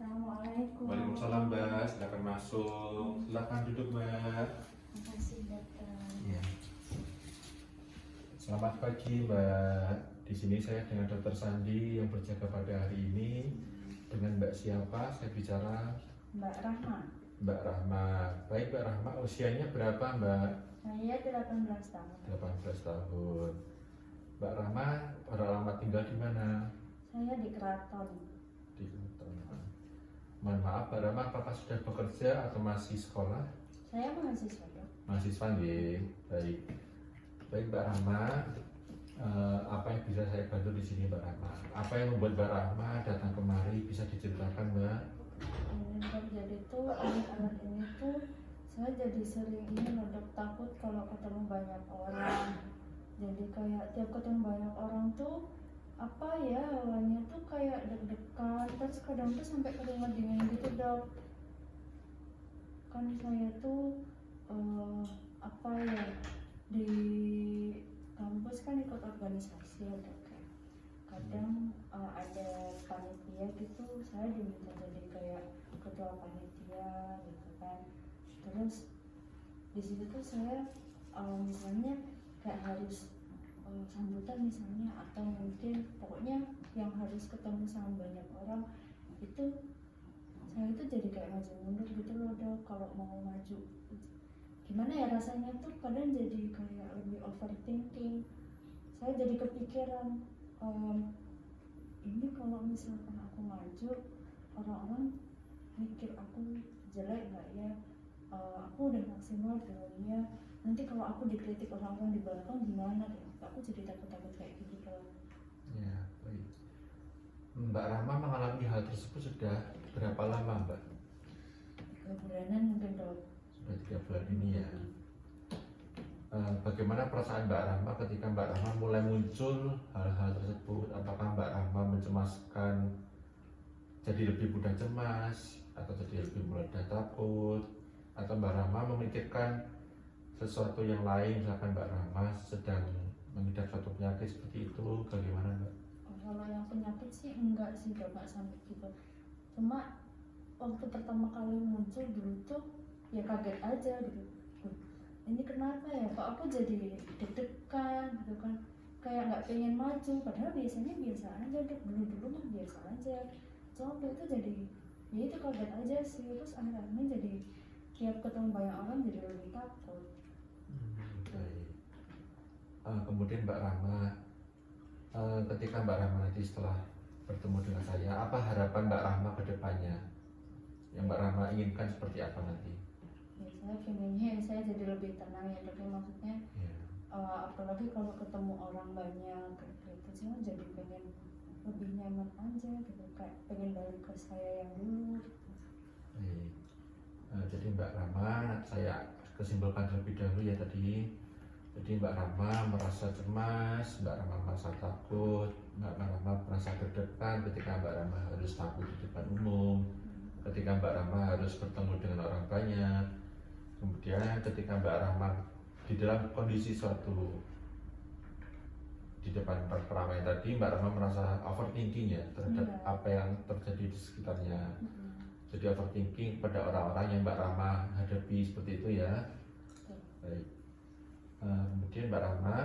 Assalamualaikum. Waalaikumsalam Mbak, silakan masuk. Silakan duduk Mbak. Makasih dokter. Iya. Selamat pagi Mbak. Di sini saya dengan Dokter Sandi yang berjaga pada hari ini. Dengan Mbak siapa? Saya bicara Mbak Rahma. Mbak Rahma. Baik Mbak Rahma, usianya berapa Mbak? Saya 18 tahun. 18 tahun. Mbak Rahma beralamat tinggal di mana? Saya di Keraton. Di Keraton. Mohon maaf Mbak Rahma, apakah sudah bekerja atau masih sekolah? Saya mahasiswa dok. Mahasiswa nggih. Baik. Baik Mbak Rahma, apa yang bisa saya bantu di sini Mbak Rahma? Apa yang membuat Mbak Rahma datang kemari, bisa diceritakan Mbak? Yang terjadi tuh akhir-akhir ini tuh saya jadi sering ini loh dok, takut kalau ketemu banyak orang. Jadi kayak tiap ketemu banyak orang tuh apa ya, awalnya tuh kayak deg-degan, terus kadang tuh sampai keringat dingin gitu dok. Kan saya tuh apa ya, di kampus kan ikut organisasi ya dok ya. Kadang ada panitia gitu, saya diminta jadi kayak ketua panitia gitu kan. Terus di situ tuh saya misalnya kayak harus sambutan misalnya, atau mungkin pokoknya yang harus ketemu sama banyak orang itu, saya itu jadi kayak maju mundur gitu loh dok kalau mau maju. Gimana ya rasanya tuh, kadang jadi kayak lebih overthinking. Saya jadi kepikiran, ini kalau misalkan aku maju, orang-orang mikir aku jelek nggak ya, aku udah maksimal belumnya, nanti kalau aku dikritik orang-orang di belakang gimana ya. Aku jadi takut-takut kayak gitu dok. Ya, baik. Mbak Rahma mengalami hal tersebut sudah berapa lama Mbak? 3 bulanan mungkin dok. Sudah 3 bulan ini ya. Bagaimana perasaan Mbak Rahma ketika Mbak Rahma mulai muncul hal-hal tersebut? Apakah Mbak Rahma mencemaskan, jadi lebih mudah cemas, atau jadi lebih mudah takut, atau Mbak Rahma memikirkan sesuatu yang lain, misalkan Mbak Rahma sedang mengidap suatu penyakit seperti itu, bagaimana Mbak? Kalau yang penyakit sih enggak sih dok, nggak sampai gitu. Cuma waktu pertama kali muncul dulu tuh ya kaget aja gitu. Ini kenapa ya, kok aku jadi deg-degan gitu kan, kayak nggak pengen maju, padahal biasanya biasa aja dok, dulu mah biasa aja. Cuma waktu itu jadi ya itu kaget aja sih. Terus akhirnya jadi tiap ketemu banyak orang jadi lebih takut. Baik. Kemudian Mbak Rahma, ketika Mbak Rahma nanti setelah bertemu dengan saya, apa harapan Mbak Rahma ke depannya? Yang Mbak Rahma inginkan seperti apa nanti? Ya saya pengennya saya jadi lebih tenang ya dok, maksudnya Ya. apalagi kalau ketemu orang banyak kayak gitu, saya jadi pengen lebih nyaman aja gitu, kayak pengen balik ke saya yang dulu. Baik. Jadi Mbak Rahma, saya kesimpulkan terlebih dahulu ya tadi. Jadi Mbak Rahma merasa cemas, Mbak Rahma merasa takut, Mbak Rahma merasa deg-degan ketika Mbak Rahma harus tampil di depan umum, ketika Mbak Rahma harus bertemu dengan orang banyak. Kemudian ketika Mbak Rahma di dalam kondisi suatu di depan keramaian tadi, Mbak Rahma merasa overthinking ya terhadap apa yang terjadi di sekitarnya. Jadi overthinking pada orang-orang yang Mbak Rahma hadapi seperti itu ya. Baik. Kemudian Mbak Rahma,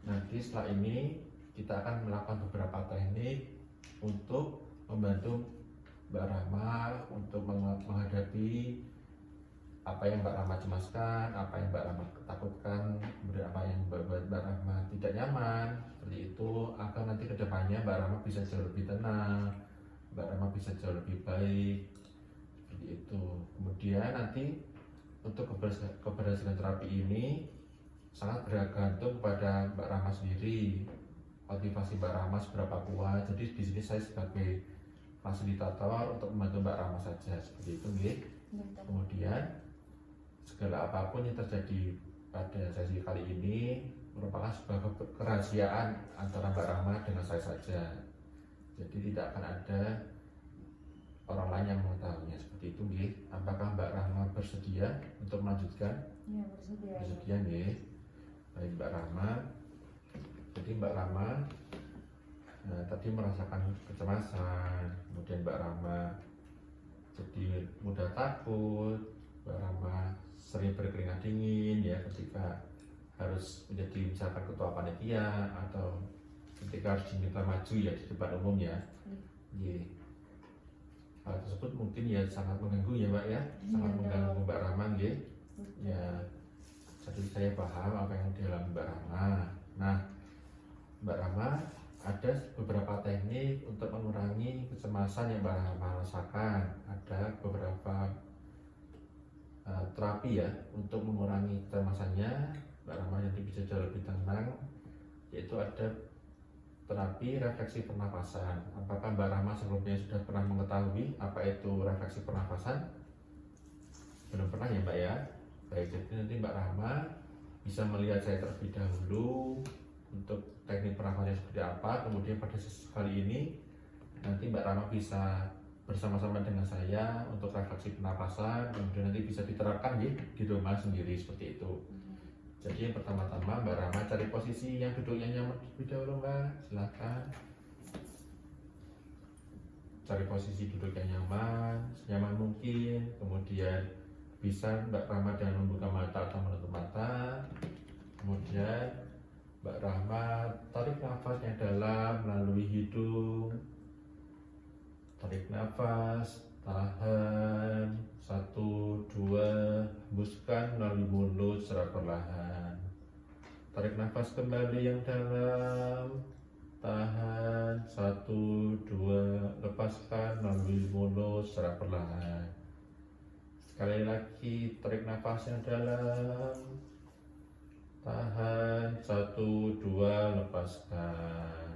nanti setelah ini kita akan melakukan beberapa teknik untuk membantu Mbak Rahma untuk menghadapi apa yang Mbak Rahma cemaskan, apa yang Mbak Rahma takutkan, kemudian apa yang membuat Mbak Rahma tidak nyaman, seperti itu, agar nanti kedepannya Mbak Rahma bisa jauh lebih tenang, Mbak Rahma bisa jauh lebih baik, seperti itu. Kemudian nanti untuk keberhasilan terapi ini sangat bergantung kepada Mbak Rahma sendiri, motivasi Mbak Rahma seberapa kuat. Jadi di sini saya sebagai fasilitator untuk membantu Mbak Rahma saja, seperti itu, nggih. Kemudian segala apapun yang terjadi pada sesi kali ini merupakan sebuah kerahasiaan antara Mbak Rahma dengan saya saja. Jadi tidak akan ada orang lain yang mengetahuinya, seperti itu, nggih. Apakah Mbak Rahma bersedia untuk melanjutkan? Ya, bersedia. Bersedia, nggih. Baik Mbak Rahma. Jadi Mbak Rahma tadi merasakan kecemasan, kemudian Mbak Rahma jadi mudah takut. Mbak Rama sering berkeringat dingin ya ketika harus menjadi misalkan ketua panitia atau ketika harus diminta maju ya di depan umum ya. Iya. Hal tersebut mungkin ya sangat mengganggu ya Mbak ya, sangat mengganggu Mbak Rama ya. Ya, jadi saya paham apa yang dialami Mbak Rama. Nah, Mbak Rama ada beberapa teknik untuk mengurangi kecemasan yang Mbak Rama rasakan. Ada beberapa terapi ya untuk mengurangi kecemasannya Mbak Rama nanti bisa jauh lebih tenang, yaitu ada terapi refleksi pernapasan. Apakah Mbak Rama sebelumnya sudah pernah mengetahui apa itu refleksi pernapasan? Belum pernah ya Mbak ya? Baik, jadi nanti Mbak Rama bisa melihat saya terlebih dahulu untuk teknik pernapasannya seperti apa. Kemudian pada sesi kali ini nanti Mbak Rama bisa bersama-sama dengan saya untuk refleksi pernapasan. Kemudian nanti bisa diterapkan ya di rumah sendiri seperti itu. Jadi yang pertama-tama Mbak Rama cari posisi yang duduknya nyaman terlebih dahulu Mbak, silahkan. Cari posisi duduk yang nyaman, senyaman mungkin. Kemudian bisa Mbak Rama dengan membuka mata atau menutup mata. Kemudian Mbak Rama tarik nafas yang dalam melalui hidung. Tarik nafas, tahan, 1, 2, hembuskan melalui mulut secara perlahan. Tarik nafas kembali yang dalam, tahan, 1, 2, lepaskan melalui mulut secara perlahan. Sekali lagi, tarik nafas yang dalam, tahan, 1, 2, lepaskan.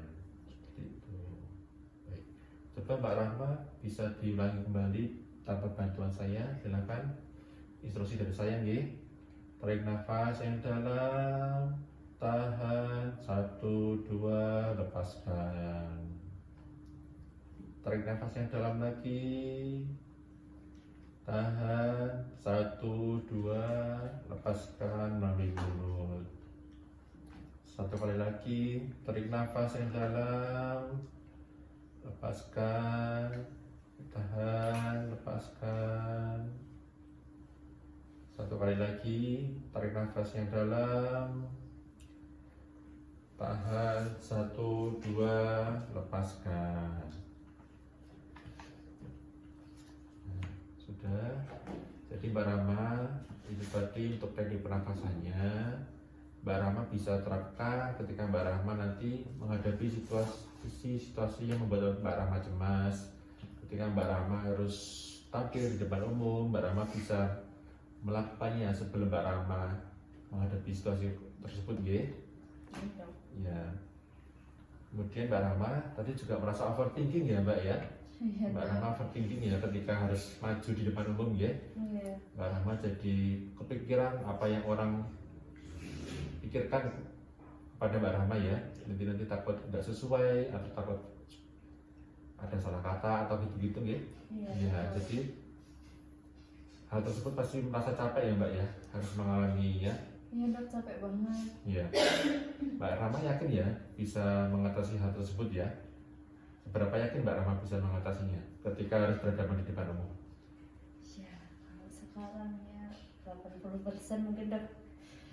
Coba Mbak Rahma bisa diulangi kembali tanpa bantuan saya, silakan. Instruksi dari saya nggih. Tarik nafas yang dalam, tahan, 1, 2, lepaskan. Tarik nafas yang dalam lagi, tahan, 1, 2, lepaskan melalui mulut. Satu kali lagi, tarik nafas yang dalam, lepaskan, tahan, lepaskan. Satu kali lagi, tarik nafas yang dalam, tahan, 1, 2, lepaskan. Nah, sudah. Jadi Mbak Rama itu tadi untuk teknik pernafasannya Mbak Rama bisa terapkan ketika Mbak Rama nanti menghadapi situasi yang membuat Mbak Rama cemas. Ketika Mbak Rama harus tampil di depan umum, Mbak Rama bisa melakukannya sebelum Mbak Rama menghadapi situasi tersebut, ya. Ya. Kemudian Mbak Rama tadi juga merasa overthinking ya Mbak ya. Mbak Rama overthinking ya ketika harus maju di depan umum ya. Mbak Rama jadi kepikiran apa yang orang pikirkan pada Mbak Rama ya. Nanti takut nggak sesuai atau takut ada salah kata atau gitu-gitu ya. Ya, jadi hal tersebut pasti merasa capek ya Mbak ya, harus mengalami ya. Iya Dok, capek banget. Iya. Mbak Rama yakin ya bisa mengatasi hal tersebut ya? Seberapa yakin Mbak Rama bisa mengatasinya ketika harus berhadapan di depan umum? Ya, kalau sekarang ya 80% mungkin Dok.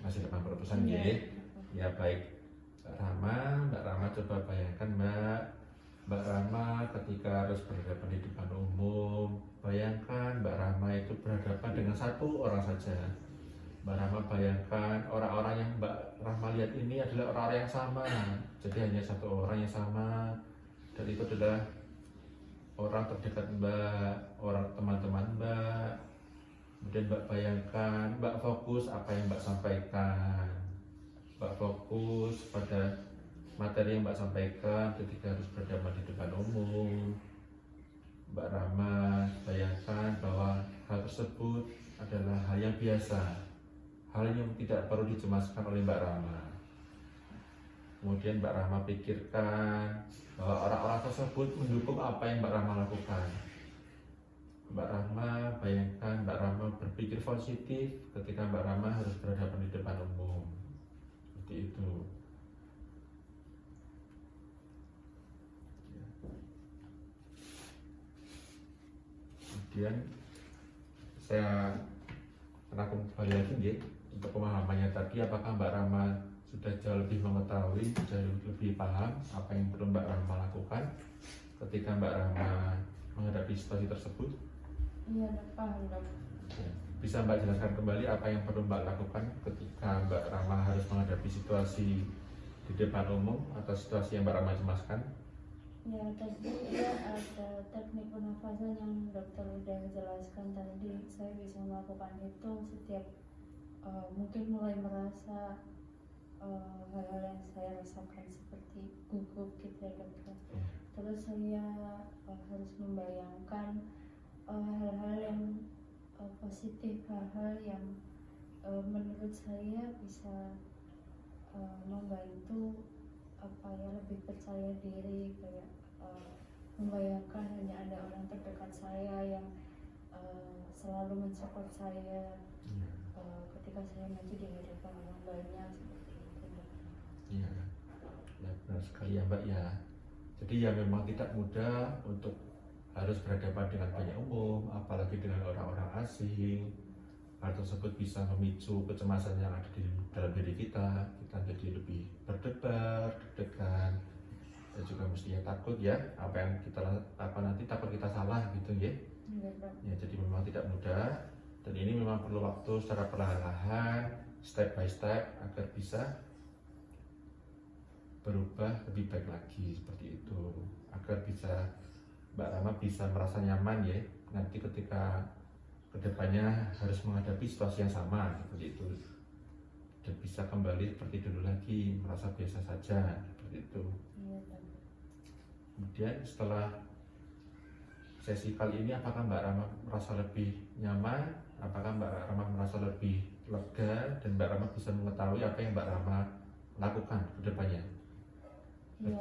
Masih 80% ya? Ya baik. Mbak Rama coba bayangkan Mbak Rama ketika harus berhadapan di depan umum. Bayangkan Mbak Rama itu berhadapan dengan satu orang saja. Mbak Rama bayangkan orang-orang yang Mbak Rama lihat ini adalah orang-orang yang sama. Jadi hanya satu orang yang sama. Dan itu adalah orang terdekat Mbak, orang teman-teman Mbak. Kemudian Mbak bayangkan, Mbak fokus apa yang Mbak sampaikan. Mbak fokus pada materi yang Mbak sampaikan ketika harus berhadapan di depan umum. Mbak Rama bayangkan bahwa hal tersebut adalah hal yang biasa, hal yang tidak perlu dicemaskan oleh Mbak Rama. Kemudian Mbak Rama pikirkan bahwa orang-orang tersebut mendukung apa yang Mbak Rama lakukan. Mbak Rama bayangkan Mbak Rama berpikir positif ketika Mbak Rama harus berhadapan di depan umum. Seperti itu. Kemudian saya akan kembali lagi nggih untuk pemahamannya tadi, apakah Mbak Rama sudah jauh lebih mengetahui, jauh lebih paham apa yang perlu Mbak Rama lakukan ketika Mbak Rama menghadapi situasi tersebut? Iya, udah paham dok. Bisa Mbak jelaskan kembali apa yang perlu Mbak lakukan ketika Mbak Rama harus menghadapi situasi di depan umum atau situasi yang Mbak Rama cemaskan? Ya, tadi ya ada teknik pernafasan yang dokter udah jelaskan tadi. Saya bisa melakukan itu setiap mungkin mulai merasa hal-hal yang saya rasakan seperti gugup gitu ya dokter. Terus saya harus membayangkan hal-hal yang positif, hal-hal yang menurut saya bisa membantu lebih percaya diri, kayak membayangkan hanya ada orang terdekat saya yang selalu mensupport saya ketika saya nanti di hadapan orang banyak seperti itu. Iya, ya benar sekali ya Mbak ya. Jadi ya memang tidak mudah untuk harus berhadapan dengan banyak umum, apalagi dengan orang-orang asing. Hal tersebut bisa memicu kecemasan yang ada di dalam diri kita jadi lebih berdebar, deg-degan, dan juga mestinya takut ya, apa yang kita nanti takut kita salah gitu ya. Ya, jadi memang tidak mudah, dan ini memang perlu waktu secara perlahan-lahan, step by step agar bisa berubah lebih baik lagi seperti itu, agar bisa Mbak Rama bisa merasa nyaman ya nanti ketika kedepannya harus menghadapi situasi yang sama seperti itu, dan bisa kembali seperti dulu lagi, merasa biasa saja seperti itu. Kemudian setelah sesi kali ini, apakah Mbak Rama merasa lebih nyaman, apakah Mbak Rama merasa lebih lega, dan Mbak Rama bisa mengetahui apa yang Mbak Rama lakukan kedepannya? Ya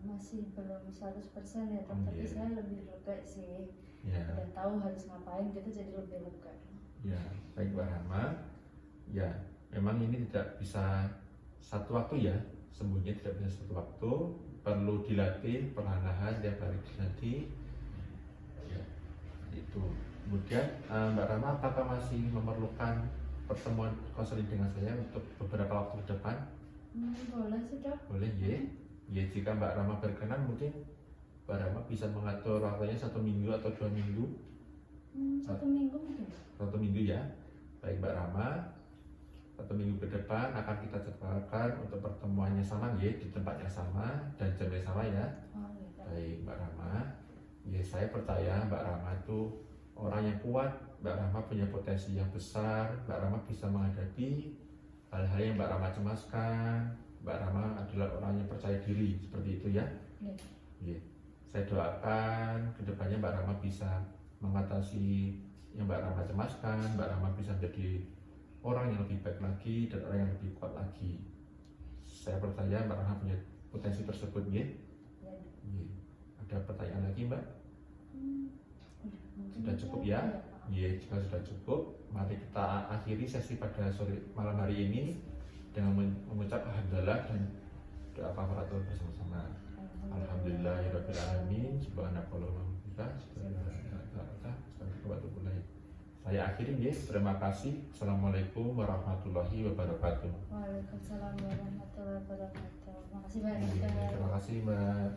masih belum 100% ya tapi saya lebih lega sih. Ya. Udah tahu harus ngapain gitu, jadi lebih lega. Ya, baik Mbak Rama. Ya, memang ini tidak bisa satu waktu ya, sembuhnya tidak bisa satu waktu, perlu dilatih perlahan-lahan, tiap hari dilatih. Ya, itu. Kemudian Mbak Rama, apakah masih memerlukan pertemuan konseling dengan saya untuk beberapa waktu ke depan? Boleh sih dok. Boleh ya. Ya, jika Mbak Rama berkenan, mungkin Mbak Rama bisa mengatur waktunya 1 minggu atau 2 minggu. 1 minggu mungkin. 1 minggu ya. Baik Mbak Rama, 1 minggu ke depan akan kita jadwalkan untuk pertemuannya sama ya, di tempatnya sama dan jamnya sama ya. Oh, iya. Baik Mbak Rama, ya saya percaya Mbak Rama itu orang yang kuat, Mbak Rama punya potensi yang besar, Mbak Rama bisa menghadapi hal-hal yang Mbak Rama cemaskan. Mbak Rama adalah orang yang percaya diri seperti itu ya. Ya. Saya doakan kedepannya Mbak Rama bisa mengatasi yang Mbak Rama cemaskan, Mbak Rama bisa menjadi orang yang lebih baik lagi dan orang yang lebih kuat lagi. Saya percaya Mbak Rama punya potensi tersebut ya. Ada pertanyaan lagi Mbak? Sudah cukup ya? Ya, jika sudah cukup, mari kita akhiri sesi pada malam hari ini dengan mengucap alhamdulillah dan doa kafaratul bersama-sama. Alhamdulillahirabbil alamin, subhanakallahumma wa bihamdika, saya akhiri ya. Terima kasih. Assalamualaikum warahmatullahi wabarakatuh. Waalaikumsalam warahmatullahi wabarakatuh. Makasih banyak. Terima kasih Mbak.